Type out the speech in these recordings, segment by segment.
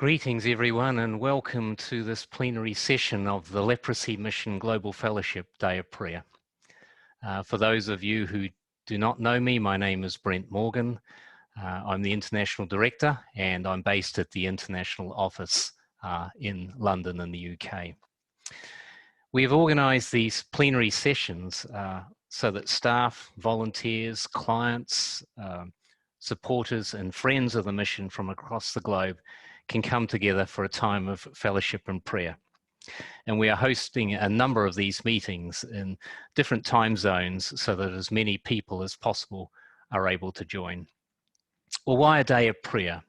Greetings everyone, and welcome to this plenary session of the Leprosy Mission Global Fellowship Day of Prayer. For those of you who do not know me, my name is Brent Morgan. I'm the International Director and I'm based at the International Office in London in the UK. We have organised these plenary sessions so that staff, volunteers, clients, supporters and friends of the mission from across the globe can come together for a time of fellowship and prayer. And we are hosting a number of these meetings in different time zones so that as many people as possible are able to join. Well, why a day of prayer?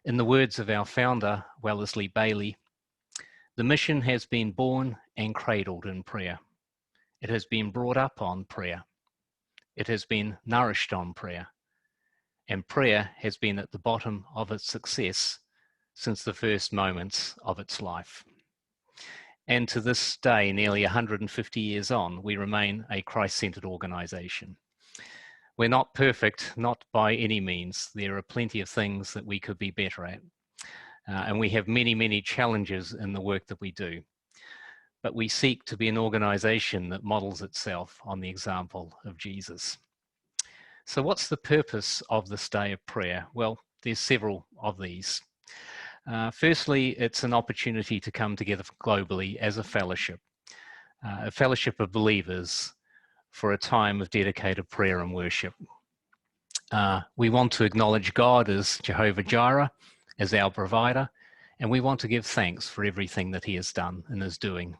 In the words of our founder, Wellesley Bailey, the mission has been born and cradled in prayer. It has been brought up on prayer. It has been nourished on prayer. And prayer has been at the bottom of its success since the first moments of its life. And to this day, nearly 150 years on, we remain a Christ-centered organisation. We're not perfect, not by any means. There are plenty of things that we could be better at. And we have many, many challenges in the work that we do. But we seek to be an organisation that models itself on the example of Jesus. So what's the purpose of this day of prayer? Well, there's several of these. Firstly, it's an opportunity to come together globally as a fellowship of believers for a time of dedicated prayer and worship. We want to acknowledge God as Jehovah Jireh, as our provider, and we want to give thanks for everything that he has done and is doing.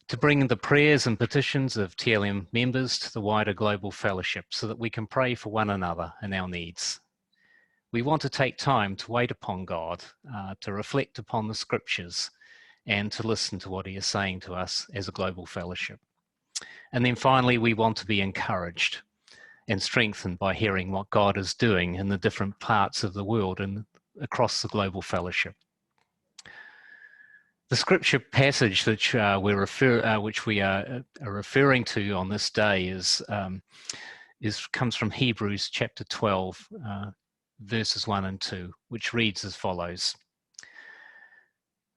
To bring the prayers and petitions of TLM members to the wider global fellowship so that we can pray for one another and our needs. We want to take time to wait upon God, to reflect upon the scriptures, and to listen to what he is saying to us as a global fellowship. And then finally, we want to be encouraged and strengthened by hearing what God is doing in the different parts of the world and across the global fellowship. The scripture passage which we are referring to on this day comes from Hebrews chapter 12, verses 1 and 2, which reads as follows.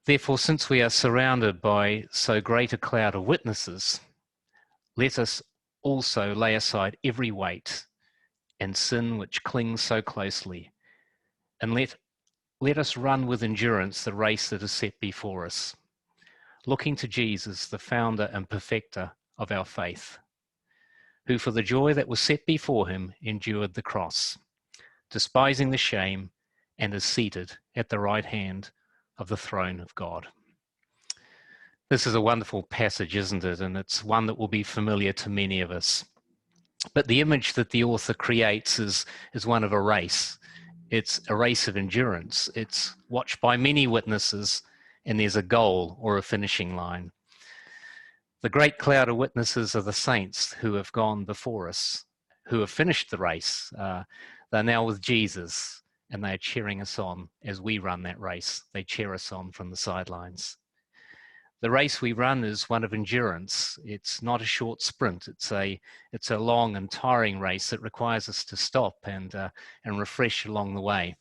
Therefore, since we are surrounded by so great a cloud of witnesses, let us also lay aside every weight and sin which clings so closely, and let us run with endurance the race that is set before us, looking to Jesus, the founder and perfecter of our faith, who for the joy that was set before him endured the cross, despising the shame, and is seated at the right hand of the throne of God. This is a wonderful passage, isn't it? And it's one that will be familiar to many of us. But the image that the author creates is one of a race. It's a race of endurance. It's watched by many witnesses, and there's a goal or a finishing line. The great cloud of witnesses are the saints who have gone before us, who have finished the race. They're now with Jesus, and they are cheering us on as we run that race. They cheer us on from the sidelines. The race we run is one of endurance. It's not a short sprint. It's a long and tiring race that requires us to stop and refresh along the way.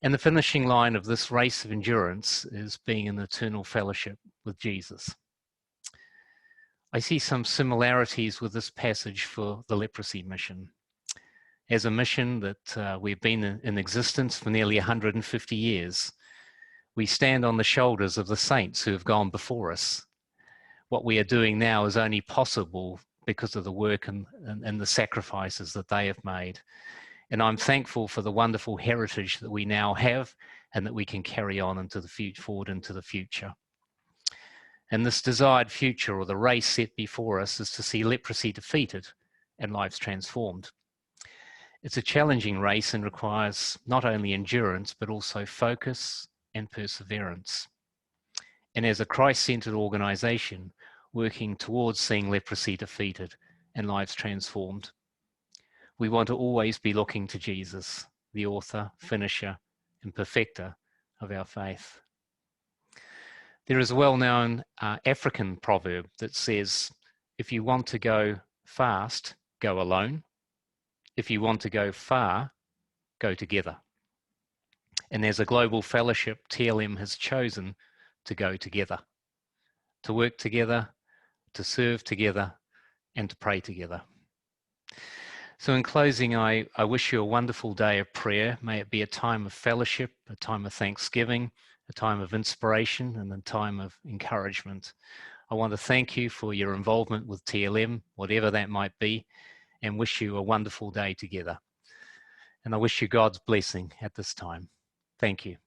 And the finishing line of this race of endurance is being in eternal fellowship with Jesus. I see some similarities with this passage for the leprosy mission. As a mission that we've been in existence for nearly 150 years, we stand on the shoulders of the saints who have gone before us. What we are doing now is only possible because of the work and the sacrifices that they have made. And I'm thankful for the wonderful heritage that we now have and that we can carry on forward into the future. And this desired future, or the race set before us, is to see leprosy defeated and lives transformed. It's a challenging race and requires not only endurance, but also focus and perseverance. And as a Christ-centered organisation, working towards seeing leprosy defeated and lives transformed, we want to always be looking to Jesus, the author, finisher, and perfecter of our faith. There is a well-known African proverb that says, if you want to go fast, go alone. If you want to go far, go together. And as a global fellowship, TLM has chosen to go together, to work together, to serve together, and to pray together. So in closing, I wish you a wonderful day of prayer. May it be a time of fellowship, a time of thanksgiving, a time of inspiration, and a time of encouragement. I want to thank you for your involvement with TLM, whatever that might be, and wish you a wonderful day together. And I wish you God's blessing at this time. Thank you.